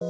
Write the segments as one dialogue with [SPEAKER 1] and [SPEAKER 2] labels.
[SPEAKER 1] Hey,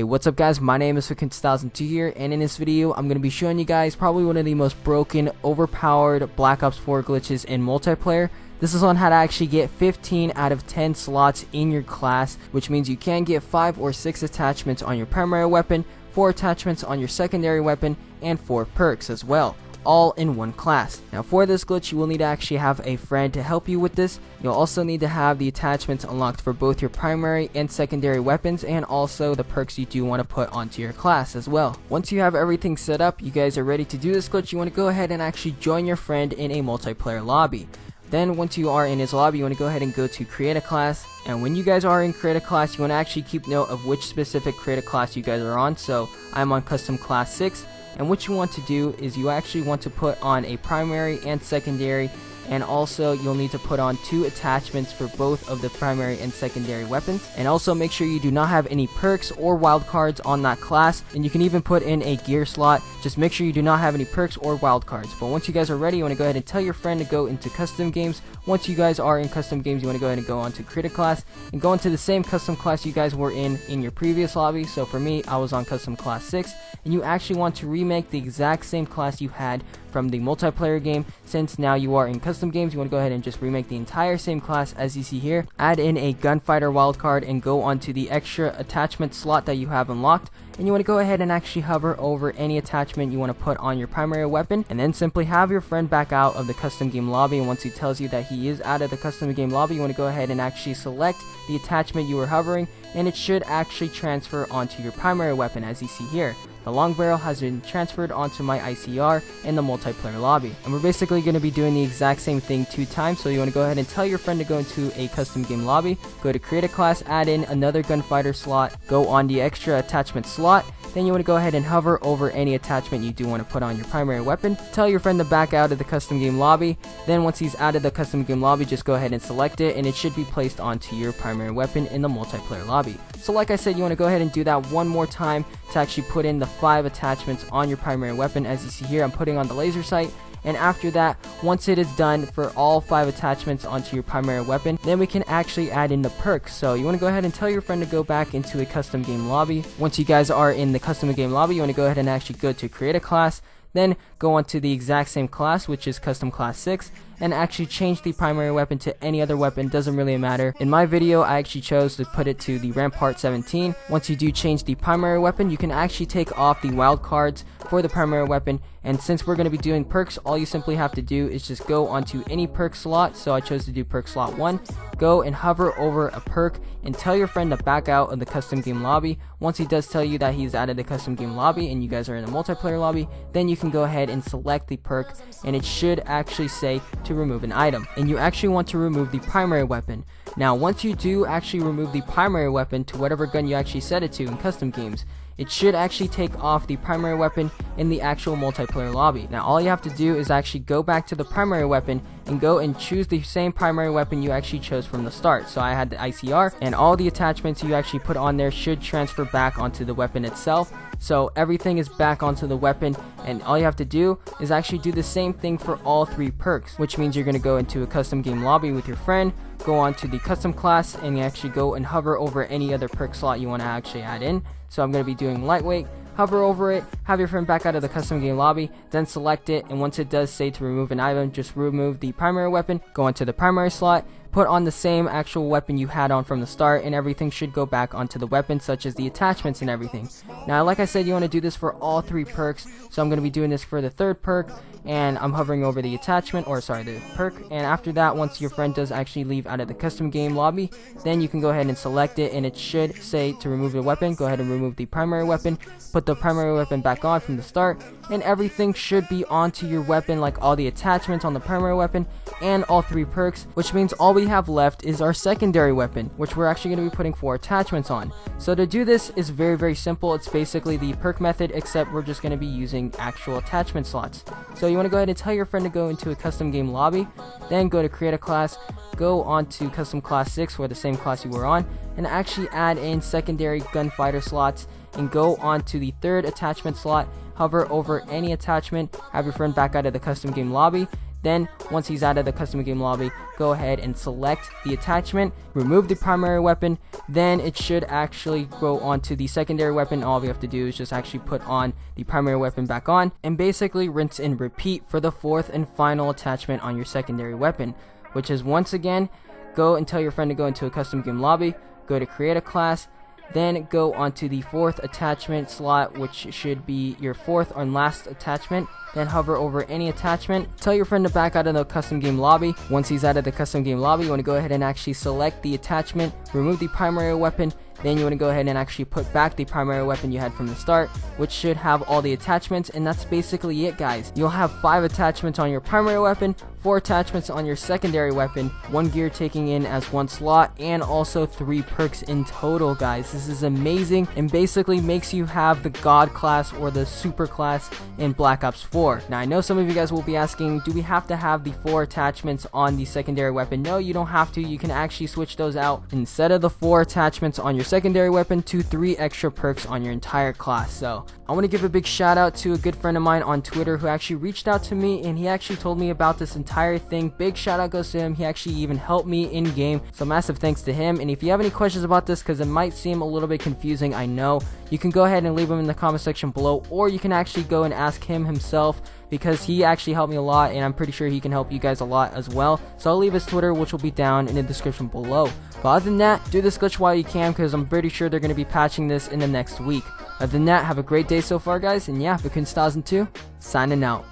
[SPEAKER 1] what's up guys, my name is Turnt here, and in this video I'm going to be showing you guys probably one of the most broken, overpowered Black Ops 4 glitches in multiplayer. This is on how to actually get 15 out of 10 slots in your class, which means you can get 5 or 6 attachments on your primary weapon, 4 attachments on your secondary weapon, and 4 perks as well, all in one class. Now for this glitch you will need to actually have a friend to help you with this. You'll also need to have the attachments unlocked for both your primary and secondary weapons, and also the perks you do want to put onto your class as well. Once you have everything set up, you guys are ready to do this glitch, you want to go ahead and actually join your friend in a multiplayer lobby. Then once you are in his lobby, you want to go ahead and go to create a class, and when you guys are in create a class, you want to actually keep note of which specific create a class you guys are on. So I'm on custom class 6, and what you want to do is you actually want to put on a primary and secondary, and also you'll need to put on 2 attachments for both of the primary and secondary weapons. And also make sure you do not have any perks or wildcards on that class, and you can even put in a gear slot. Just make sure you do not have any perks or wildcards. But once you guys are ready, you want to go ahead and tell your friend to go into custom games. Once you guys are in custom games, you want to go ahead and go on to create a class and go into the same custom class you guys were in your previous lobby. So for me, I was on custom class 6, and you actually want to remake the exact same class you had from the multiplayer game. Since now you are in custom games, you want to go ahead and just remake the entire same class as you see here. Add in a gunfighter wildcard and go onto the extra attachment slot that you have unlocked, and you want to go ahead and actually hover over any attachment you want to put on your primary weapon, and then simply have your friend back out of the custom game lobby. And once he tells you that he is out of the custom game lobby, you want to go ahead and actually select the attachment you were hovering, and it should actually transfer onto your primary weapon as you see here. The long barrel has been transferred onto my ICR in the multiplayer lobby. And we're basically going to be doing the exact same thing 2 times, so you want to go ahead and tell your friend to go into a custom game lobby, go to create a class, add in another gunfighter slot, go on the extra attachment slot, then you want to go ahead and hover over any attachment you do want to put on your primary weapon. Tell your friend to back out of the custom game lobby. Then once he's out of the custom game lobby, just go ahead and select it, and it should be placed onto your primary weapon in the multiplayer lobby. So like I said, you want to go ahead and do that one more time to actually put in the 5 attachments on your primary weapon. As you see here, I'm putting on the laser sight. And after that, once it is done for all 5 attachments onto your primary weapon, then we can actually add in the perks. So you want to go ahead and tell your friend to go back into a custom game lobby. Once you guys are in the custom game lobby, you want to go ahead and actually go to create a class, then go on to the exact same class, which is custom class 6, and actually change the primary weapon to any other weapon. Doesn't really matter. In my video, I actually chose to put it to the Rampart 17. Once you do change the primary weapon, you can actually take off the wild cards for the primary weapon, and since we're going to be doing perks, all you simply have to do is just go onto any perk slot. So I chose to do perk slot 1, go and hover over a perk and tell your friend to back out of the custom game lobby. Once he does tell you that he's out of the custom game lobby and you guys are in the multiplayer lobby, then you can go ahead and select the perk, and it should actually say to remove an item, and you actually want to remove the primary weapon. Now once you do actually remove the primary weapon to whatever gun you actually set it to in custom games, it should actually take off the primary weapon in the actual multiplayer lobby. Now all you have to do is actually go back to the primary weapon and go and choose the same primary weapon you actually chose from the start. So I had the ICR, and all the attachments you actually put on there should transfer back onto the weapon itself. So everything is back onto the weapon, and all you have to do is actually do the same thing for all 3 perks, which means you're going to go into a custom game lobby with your friend, go on to the custom class, and you actually go and hover over any other perk slot you want to actually add in. So I'm going to be doing lightweight, hover over it, have your friend back out of the custom game lobby, then select it, and once it does say to remove an item, just remove the primary weapon, go into the primary slot, put on the same actual weapon you had on from the start, and everything should go back onto the weapon, such as the attachments and everything. Now like I said, you want to do this for all 3 perks, so I'm going to be doing this for the 3rd perk, and I'm hovering over the attachment, or sorry, the perk, and after that, once your friend does actually leave out of the custom game lobby, then you can go ahead and select it, and it should say to remove the weapon. Go ahead and remove the primary weapon, put the primary weapon back on from the start, and everything should be onto your weapon, like all the attachments on the primary weapon and all 3 perks, which means all we have left is our secondary weapon, which we're actually going to be putting 4 attachments on. So to do this is very, very simple. It's basically the perk method, except we're just going to be using actual attachment slots. So you want to go ahead and tell your friend to go into a custom game lobby, then go to create a class, go on to custom class 6 or the same class you were on, and actually add in secondary gunfighter slots, and go on to the third attachment slot, hover over any attachment, have your friend back out of the custom game lobby. Then once he's out of the custom game lobby, go ahead and select the attachment, remove the primary weapon, then it should actually go onto the secondary weapon. All we have to do is just actually put on the primary weapon back on, and basically rinse and repeat for the fourth and final attachment on your secondary weapon, which is once again, go and tell your friend to go into a custom game lobby, go to create a class, then go onto the fourth attachment slot, which should be your fourth and last attachment. Then hover over any attachment, tell your friend to back out of the custom game lobby. Once he's out of the custom game lobby, you want to go ahead and actually select the attachment, remove the primary weapon, then you want to go ahead and actually put back the primary weapon you had from the start, which should have all the attachments. And that's basically it, guys. You'll have 5 attachments on your primary weapon, 4 attachments on your secondary weapon, 1 gear taking in as 1 slot, and also 3 perks in total, guys. This is amazing and basically makes you have the God class or the super class in Black Ops 4. Now I know some of you guys will be asking, do we have to have the 4 attachments on the secondary weapon? No, you don't have to. You can actually switch those out instead of the 4 attachments on your secondary weapon to 3 extra perks on your entire class. So I want to give a big shout out to a good friend of mine on Twitter who actually reached out to me, and he actually told me about this entire thing. Big shout out goes to him. He actually even helped me in game, so massive thanks to him. And if you have any questions about this, because it might seem a little bit confusing, I know, you can go ahead and leave them in the comment section below, or you can actually go and ask him himself, because he actually helped me a lot, and I'm pretty sure he can help you guys a lot as well. So I'll leave his Twitter, which will be down in the description below. But other than that, do this glitch while you can, because I'm pretty sure they're going to be patching this in the next week. Other than that, have a great day so far, guys, and yeah, BO4 2002, signing out.